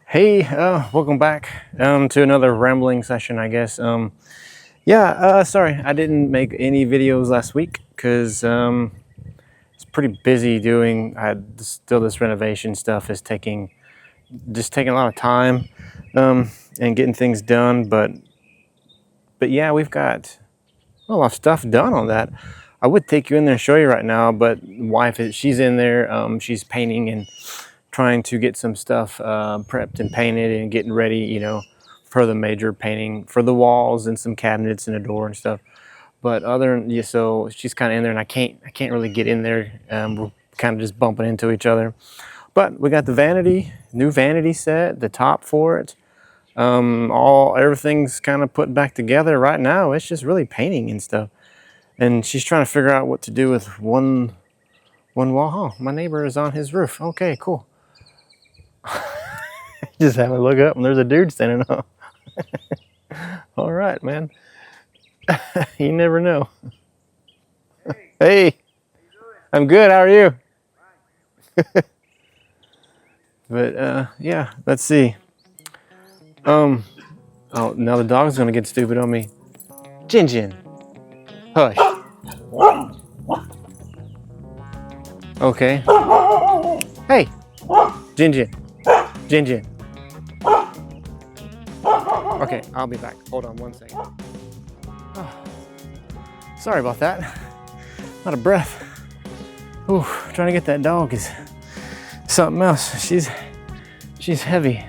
Hey, welcome back to another rambling session, I guess. Sorry, I didn't make any videos last week because it's pretty busy doing. Still this renovation stuff is taking a lot of time and getting things done. But yeah, we've got a lot of stuff done on that. I would take you in there and show you right now, but she's in there. She's painting and trying to get some stuff prepped and painted and getting ready, for the major painting for the walls and some cabinets and a door and stuff. But so she's kind of in there, and I can't really get in there. We're kind of just bumping into each other. But we got the new vanity set, the top for it. Everything's kind of put back together right now. It's just really painting and stuff. And she's trying to figure out what to do with one wall. Oh, my neighbor is on his roof. Okay, cool. Just have a look up and there's a dude standing up. All right, man. You never know. Hey, I'm good. How are you? But yeah, let's see. Oh, now the dog's gonna get stupid on me. Jin, hush. Okay. Hey, Jin. Okay, I'll be back. Hold on one second. Oh, sorry about that. Out of breath. Ooh, trying to get that dog is something else. She's heavy.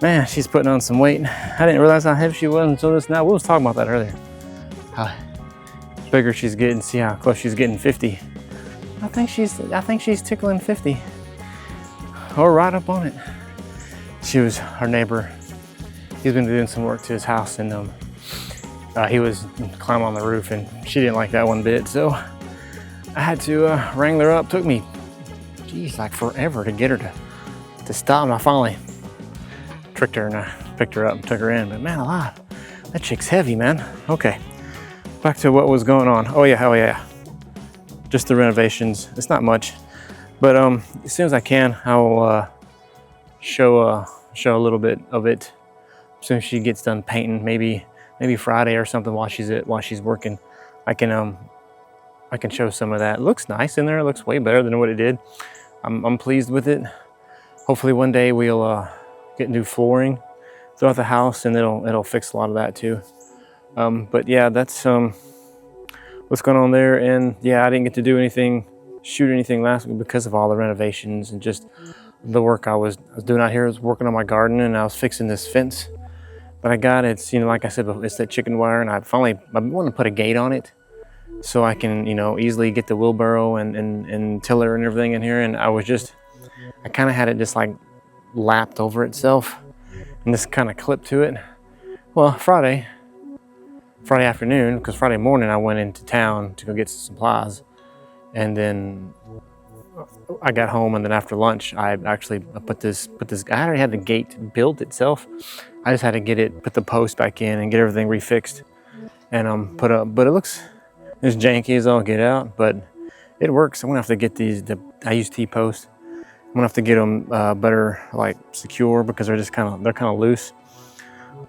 Man, she's putting on some weight. I didn't realize how heavy she was until just now. We was talking about that earlier. How bigger she's getting. See how close she's getting 50. I think she's tickling 50. Or right up on it. She was our neighbor. He's been doing some work to his house, and he was climbing on the roof, and she didn't like that one bit. So I had to wrangle her up. Took me, like forever to get her to stop. And I finally tricked her, and I picked her up and took her in. But man alive, that chick's heavy, man. Okay, back to what was going on. Oh yeah. Just the renovations. It's not much, but as soon as I can, I'll show a little bit of it. As soon as she gets done painting, maybe Friday or something while she's working, I can show some of that. It looks nice in there. It looks way better than what it did. I'm pleased with it. Hopefully one day we'll get new flooring throughout the house, and it'll fix a lot of that too. But yeah, that's what's going on there. And yeah, I didn't get to shoot anything last week because of all the renovations and just the work I was doing out here. I was working on my garden, and I was fixing this fence that I got. It's, like I said, it's that chicken wire, and I want to put a gate on it so I can, easily get the wheelbarrow and tiller and everything in here. And I kind of had it just like lapped over itself and this kind of clipped to it. Well, Friday afternoon, because Friday morning I went into town to go get some supplies, and then I got home, and then after lunch I actually put this. I already had the gate built itself. I just had to put the post back in and get everything refixed and put up. But it looks as janky as all get out, but it works. I'm gonna have to get I use T-post. I'm gonna have to get them better, like secure, because they're kind of loose.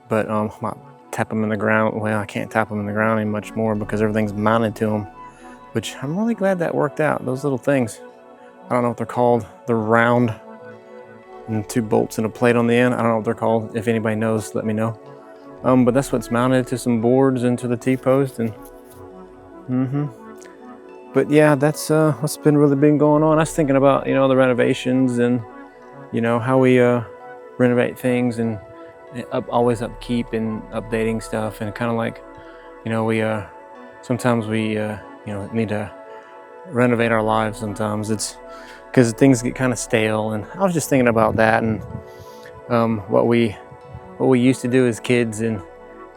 But I might tap them in the ground. Well, I can't tap them in the ground any much more because everything's mounted to them, which I'm really glad that worked out. Those little things, I don't know what they're called. They're round and 2 bolts and a plate on the end. I don't know what they're called. If anybody knows, let me know. But that's what's mounted to some boards and to the T-post. And But yeah, that's what's really been going on. I was thinking about, the renovations and, how we renovate things and always upkeep and updating stuff, and kind of like, sometimes we need to renovate our lives. Sometimes it's because things get kind of stale, and I was just thinking about that and what we used to do as kids, and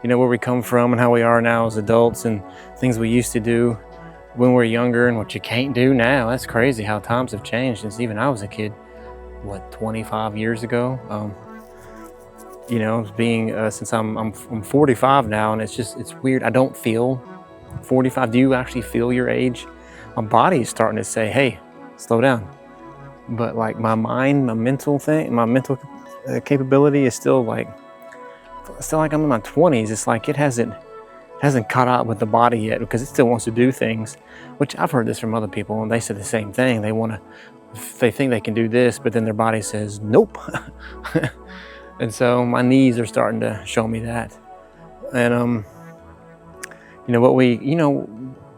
where we come from and how we are now as adults, and things we used to do when we were younger and what you can't do now. That's crazy how times have changed since even I was a kid, 25 years ago. Since I'm 45 now, and it's weird. I don't feel 45. Do you actually feel your age? My body is starting to say, hey, slow down. but like my mind, my mental capability is still like I'm in my 20s. It's like it hasn't caught up with the body yet, because it still wants to do things, which I've heard this from other people, and they said the same thing. They think they can do this, but then their body says nope. And so my knees are starting to show me that. And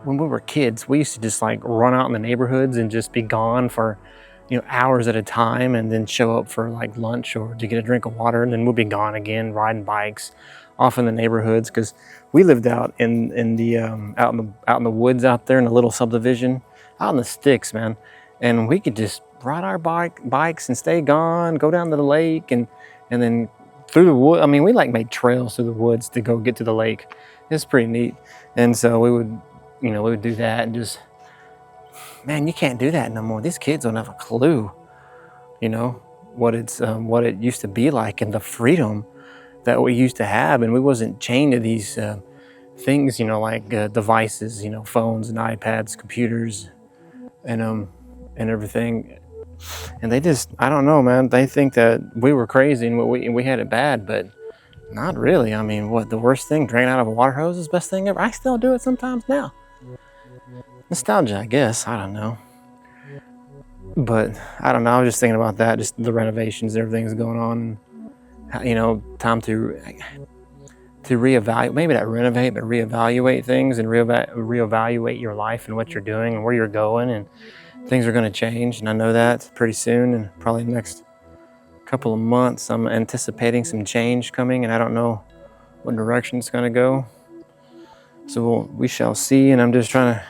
when we were kids, we used to just like run out in the neighborhoods and just be gone for hours at a time, and then show up for like lunch or to get a drink of water, and then we'll be gone again, riding bikes off in the neighborhoods, because we lived out in the woods out there in a little subdivision out in the sticks, man. And we could just ride our bikes and stay gone, go down to the lake, and then through the wood. I mean, we like made trails through the woods to go get to the lake. It's pretty neat. And so we would do that, and just, man, you can't do that no more. These kids don't have a clue, what it used to be like, and the freedom that we used to have. And we wasn't chained to these things, like devices, phones and iPads, computers, and everything. And they just, I don't know, man. They think that we were crazy and we had it bad, but not really. I mean, what, the worst thing? Drinking out of a water hose is the best thing ever. I still do it sometimes now. Nostalgia, I guess. I don't know. But I don't know. I was just thinking about that, just the renovations, everything's going on. Time to reevaluate, maybe not renovate, but reevaluate things, and reevaluate your life and what you're doing and where you're going. And things are going to change, and I know that pretty soon, and probably the next couple of months I'm anticipating some change coming, and I don't know what direction it's going to go. So we shall see, and I'm just trying to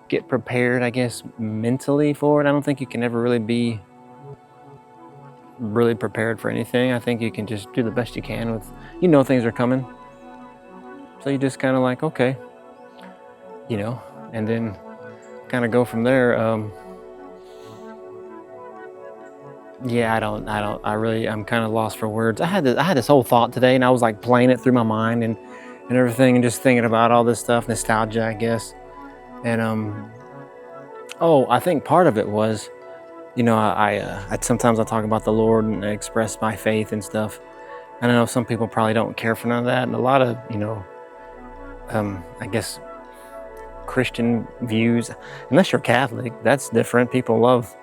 get prepared, I guess, mentally for it. I don't think you can ever really be really prepared for anything. I think you can just do the best you can with, things are coming. So you just kind of like, okay, and then kind of go from there. I'm kind of lost for words. I had this whole thought today, and I was like playing it through my mind and everything, and just thinking about all this stuff, nostalgia, I guess. And I think part of it was, I sometimes I talk about the Lord and I express my faith and stuff. And I know some people probably don't care for none of that, and a lot of I guess Christian views, unless you're Catholic, that's different. People love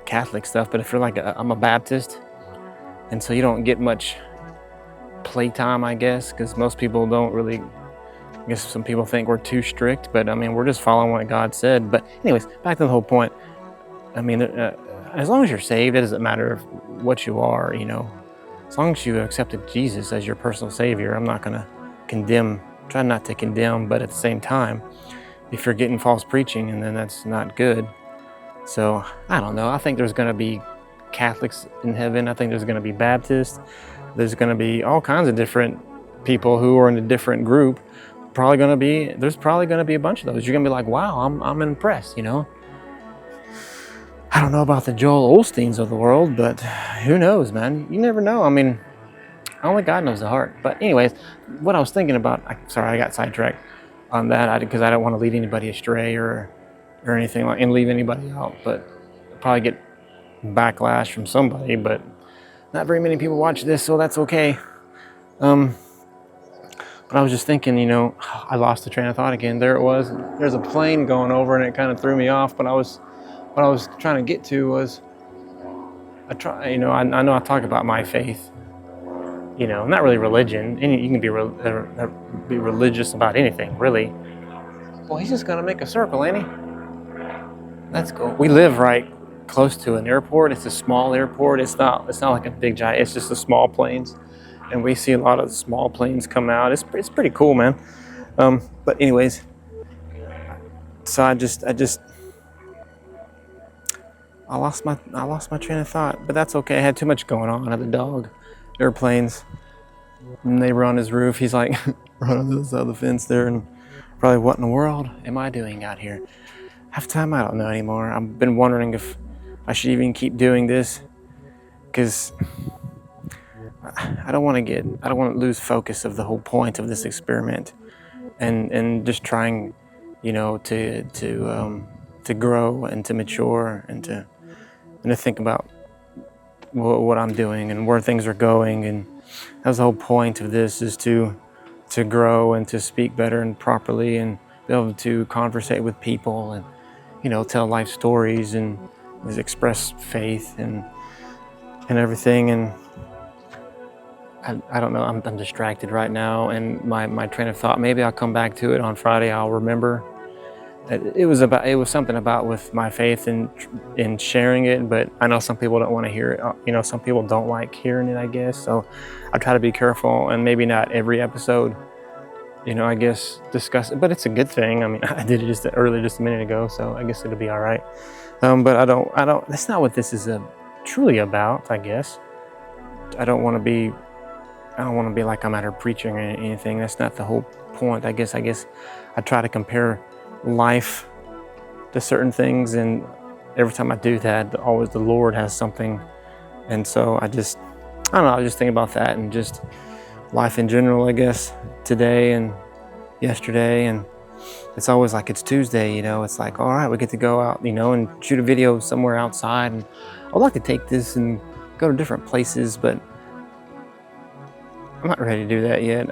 Catholic stuff, but if you're like I'm a Baptist, and so you don't get much playtime, I guess, because most people don't really. I guess some people think we're too strict, but I mean, we're just following what God said. But anyways, back to the whole point. I mean, as long as you're saved, it doesn't matter what you are, as long as you accepted Jesus as your personal Savior. I'm not going to condemn, try not to condemn, but at the same time, if you're getting false preaching, and then that's not good. So I don't know. I think there's going to be Catholics in heaven. I think there's going to be Baptists. There's going to be all kinds of different people who are in a different group. There's probably going to be a bunch of those. You're going to be like, wow, I'm impressed, I don't know about the Joel Osteens of the world, but who knows, man? You never know. I mean, only God knows the heart. But anyways, what I was thinking about, I got sidetracked on that, because I don't want to lead anybody astray or anything like, and leave anybody out, but I'll probably get backlash from somebody, but not very many people watch this, so that's okay. But I was just thinking, I lost the train of thought again. There it was. There's a plane going over, and it kind of threw me off. But what I was trying to get to was, I know I talk about my faith, not really religion. You can be religious about anything, really. Well, he's just gonna make a circle, ain't he? That's cool. We live right close to an airport. It's a small airport. It's not like a big giant. It's just the small planes. And we see a lot of small planes come out. It's pretty cool, man. But anyways, so I lost my train of thought. But that's okay. I had too much going on. I had the dog, airplanes, neighbor on his roof. He's like running on the other side of the fence there, and probably, what in the world am I doing out here? Half the time I don't know anymore. I've been wondering if I should even keep doing this, because I don't want to lose focus of the whole point of this experiment, and just trying, to to grow and to mature and to think about what I'm doing and where things are going. And that was the whole point of this, is to grow and to speak better and properly and be able to conversate with people and, you know, tell life stories and just express faith and everything. And I don't know, I'm distracted right now, and my train of thought, maybe I'll come back to it on Friday. I'll remember. It was something about with my faith and in sharing it, but I know some people don't want to hear it. You know, some people don't like hearing it, I guess. So I try to be careful, and maybe not every episode, you know, I guess discuss it, but it's a good thing. I mean, I did it just a minute ago, so I guess it'll be all right. But I don't, that's not what this is truly about, I guess. I don't want to be like I'm out here preaching or anything. That's not the whole point. I guess I try to compare life to certain things, and every time I do that, always the Lord has something. And so I don't know, I just think about that and just life in general, I guess, today and yesterday. And it's always like it's Tuesday, you know, it's like, all right, we get to go out, you know, and shoot a video somewhere outside. And I'd like to take this and go to different places, but I'm not ready to do that yet.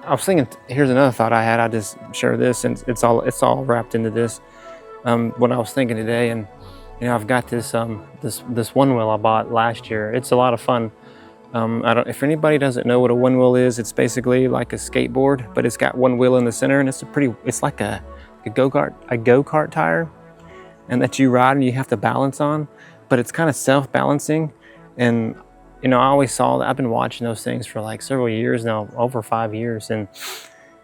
I was thinking, here's another thought I had. I just share this, and it's all wrapped into this. What I was thinking today, and you know, I've got this this one wheel I bought last year. It's a lot of fun. If anybody doesn't know what a one wheel is, it's basically like a skateboard, but it's got one wheel in the center, and it's like a go-kart tire, and that you ride and you have to balance on, but it's kind of self-balancing. And you know, I always saw that. I've been watching those things for like several years now, over 5 years, and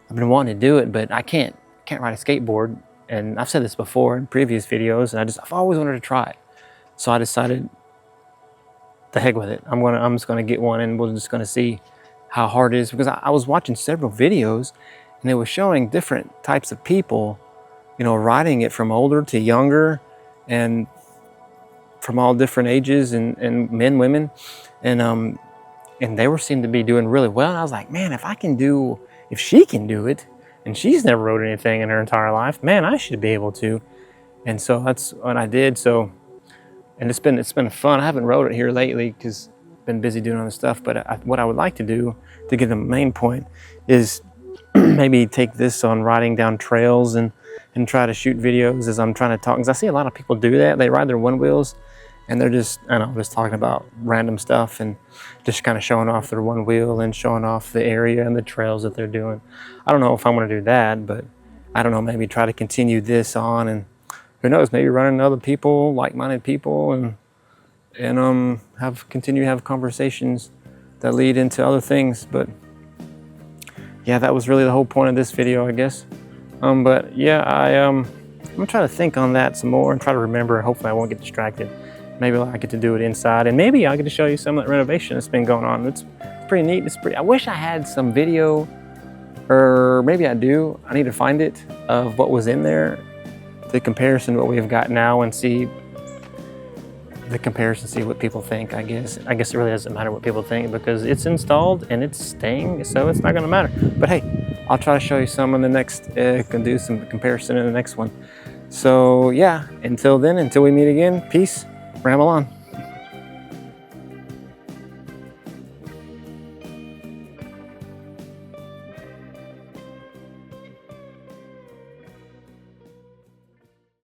I've been wanting to do it, but I can't ride a skateboard. And I've said this before in previous videos, and I've always wanted to try it. So I decided, the heck with it. I'm just gonna get one, and we're just gonna see how hard it is, because I was watching several videos, and they were showing different types of people, you know, riding it from older to younger, and from all different ages, and men, women, and they seemed to be doing really well. And I was like, man, if she can do it, and she's never rode anything in her entire life, man, I should be able to. And so that's what I did. So, and it's been fun. I haven't rode it here lately because I've been busy doing other stuff. But what I would like to do, to get the main point, is maybe take this on riding down trails and try to shoot videos as I'm trying to talk. Because I see a lot of people do that. They ride their one wheels, and they're just talking about random stuff and just kind of showing off their one wheel and showing off the area and the trails that they're doing. I don't know if I'm going to do that, but I don't know, maybe try to continue this on, and who knows, maybe run into other people, like-minded people, and continue to have conversations that lead into other things. But yeah, that was really the whole point of this video, I guess. But yeah, I'm gonna try to think on that some more and try to remember, and hopefully I won't get distracted. Maybe I get to do it inside, and maybe I'll get to show you some of that renovation that's been going on. It's pretty neat. I wish I had some video, or maybe I do. I need to find it, of what was in there, the comparison to what we've got now, and see what people think. I guess it really doesn't matter what people think, because it's installed and it's staying, so it's not gonna matter. But hey, I'll try to show you some in the next, can do some comparison in the next one. So yeah, until then, until we meet again, peace, ramble on.